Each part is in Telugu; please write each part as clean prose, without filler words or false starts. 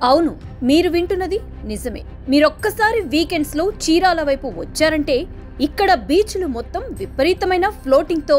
అవును, మీరు వింటున్నది నిజమే. మీరొక్కసారి వీకెండ్స్ లో చీరాల వైపు వచ్చారంటే ఇక్కడ బీచ్లు మొత్తం విపరీతమైన ఫ్లోటింగ్ తో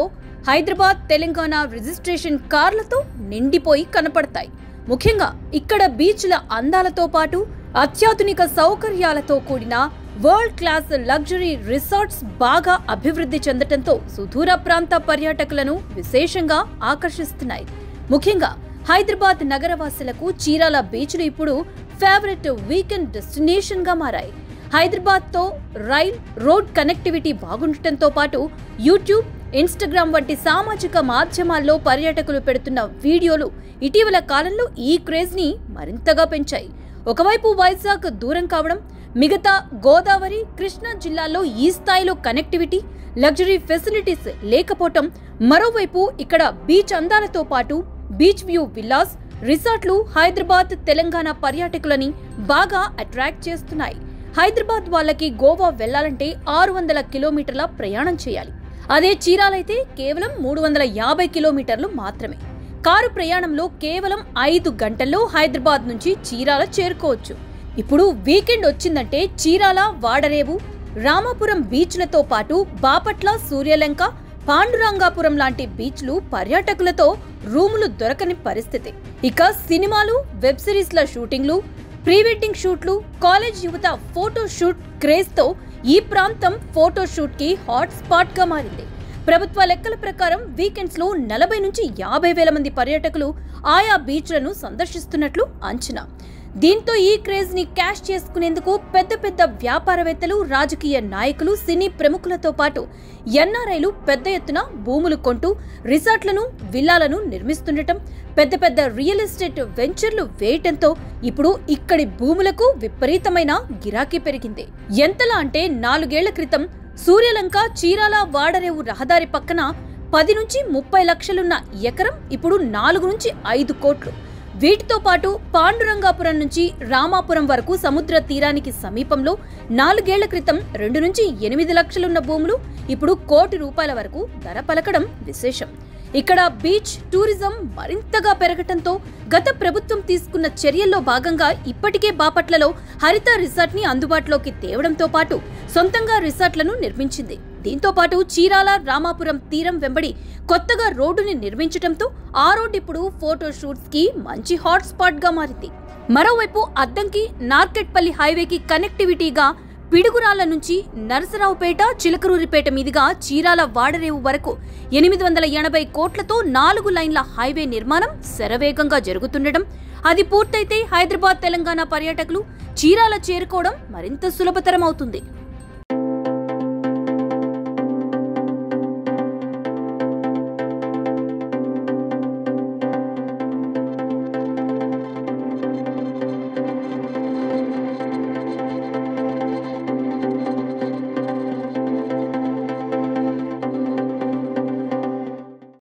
హైదరాబాద్ తెలంగాణ రిజిస్ట్రేషన్ కార్లతో నిండిపోయి కనపడతాయి. ముఖ్యంగా ఇక్కడ బీచ్ల అందాలతో పాటు అత్యాధునిక సౌకర్యాలతో కూడిన వరల్డ్ క్లాస్ లగ్జరీ రిసార్ట్స్ బాగా అభివృద్ధి చెందటంతో సుదూర ప్రాంత పర్యాటకులను విశేషంగా ఆకర్షిస్తున్నాయి. ముఖ్యంగా హైదరాబాద్ నగరవాసులకు చీరాల బీచ్లు ఇప్పుడు ఫేవరెట్ వీకెండ్ డెస్టినేషన్ గా మారాయి. హైదరాబాద్ తో రైల్ రోడ్ కనెక్టివిటీ బాగుండటంతో పాటు యూట్యూబ్, ఇన్స్టాగ్రామ్ వంటి సామాజిక మాధ్యమాల్లో పర్యాటకులు పెడుతున్న వీడియోలు ఇటీవల కాలంలో ఈ క్రేజ్ ని మరింతగా పెంచాయి. ఒకవైపు వైజాగ్ దూరం కావడం, మిగతా గోదావరి, కృష్ణా జిల్లాల్లో ఈ స్థాయిలో కనెక్టివిటీ, లగ్జరీ ఫెసిలిటీస్ లేకపోవటం, మరోవైపు ఇక్కడ బీచ్ అందాలతో పాటు బీచ్ వ్యూ విల్లాస్, రిసార్ట్లు హైదరాబాద్ తెలంగాణ పర్యాటకులని బాగా అట్రాక్ట్ చేస్తున్నాయి. హైదరాబాద్ వాళ్ళకి గోవా వెళ్లాలంటే 600 కిలోమీటర్ల ప్రయాణం చేయాలి. అదే చీరాలైతే కేవలం 350 కిలోమీటర్లు మాత్రమే. కారు ప్రయాణంలో కేవలం 5 గంటల్లో హైదరాబాద్ నుంచి చీరాల చేరుకోవచ్చు. ఇప్పుడు వీకెండ్ వచ్చిందంటే చీరాల, వాడరేవు, రామాపురం బీచ్లతో పాటు బాపట్ల, సూర్యలంక, పాండురంగాపురం లాంటి బీచ్లు పర్యాటకులతో రూములు దొరకని పరిస్థితి. ఇక సినిమాలు, వెబ్ సిరీస్ల షూటింగ్లు, ప్రీ వెడ్డింగ్ షూట్లు, కాలేజ్ యువత ఫోటో షూట్ క్రేజ్ తో ఈ ప్రాంతం ఫోటో షూట్ కి హాట్ స్పాట్ గా మారింది. ప్రభుత్వ లెక్కల ప్రకారం వీకెండ్స్ లో 40 నుంచి 50 వేల మంది పర్యాటకులు ఆయా బీచ్లను సందర్శిస్తున్నట్లు అంచనా. దీంతో ఈ క్రేజ్ ని క్యాష్ చేసుకునేందుకు పెద్ద పెద్ద వ్యాపారవేత్తలు, రాజకీయ నాయకులు, సినీ ప్రముఖులతో పాటు ఎన్ఆర్ఐలు పెద్ద ఎత్తున భూములు కొంటూ రిసార్ట్లను, విల్లాలను నిర్మిస్తుండటం, పెద్ద పెద్ద రియల్ ఎస్టేట్ వెంచర్లు వేయటంతో ఇప్పుడు ఇక్కడి భూములకు విపరీతమైన గిరాకీ పెరిగింది. ఎంతలా అంటే 4 ఏళ్ల క్రితం సూర్యలంక, చీరాల, వాడరేవు రహదారి పక్కన 10 నుంచి 30 లక్షలున్న ఎకరం ఇప్పుడు 4 నుంచి 5 కోట్లు. వీటితో పాటు పాండురంగాపురం నుంచి రామాపురం వరకు సముద్ర తీరానికి సమీపంలో 4 ఏళ్ల క్రితం 2 నుంచి 8 లక్షలున్న భూములు ఇప్పుడు ₹1 కోటి వరకు ధర పలకడం విశేషం. ఇక్కడ బీచ్ టూరిజం మరింతగా పెరగటంతో గత ప్రభుత్వం తీసుకున్న చర్యల్లో భాగంగా ఇప్పటికే బాపట్లలో హరిత రిసార్ట్ ని అందుబాటులోకి తేవడంతో పాటు సొంతంగా రిసార్ట్లను నిర్మించింది. దీంతో పాటు చీరాల, రామాపురం తీరం వెంబడి కొత్తగా రోడ్డుని నిర్మించడంతో ఆ రోడ్డు ఇప్పుడు ఫోటో షూట్స్ కి మంచి హాట్ స్పాట్ గా మారింది. మరోవైపు అద్దంకి, నార్కెట్పల్లి హైవేకి కనెక్టివిటీగా పిడుగురాళ్ల నుంచి నరసరావుపేట, చిలకలూరిపేట మీదుగా చీరాల, వాడరేవు వరకు 880 కోట్లతో 4 లైన్ల హైవే నిర్మాణం శరవేగంగా జరుగుతుండటం, అది పూర్తయితే హైదరాబాద్ తెలంగాణ పర్యాటకులు చీరాల చేరుకోవడం మరింత సులభతరం అవుతుంది.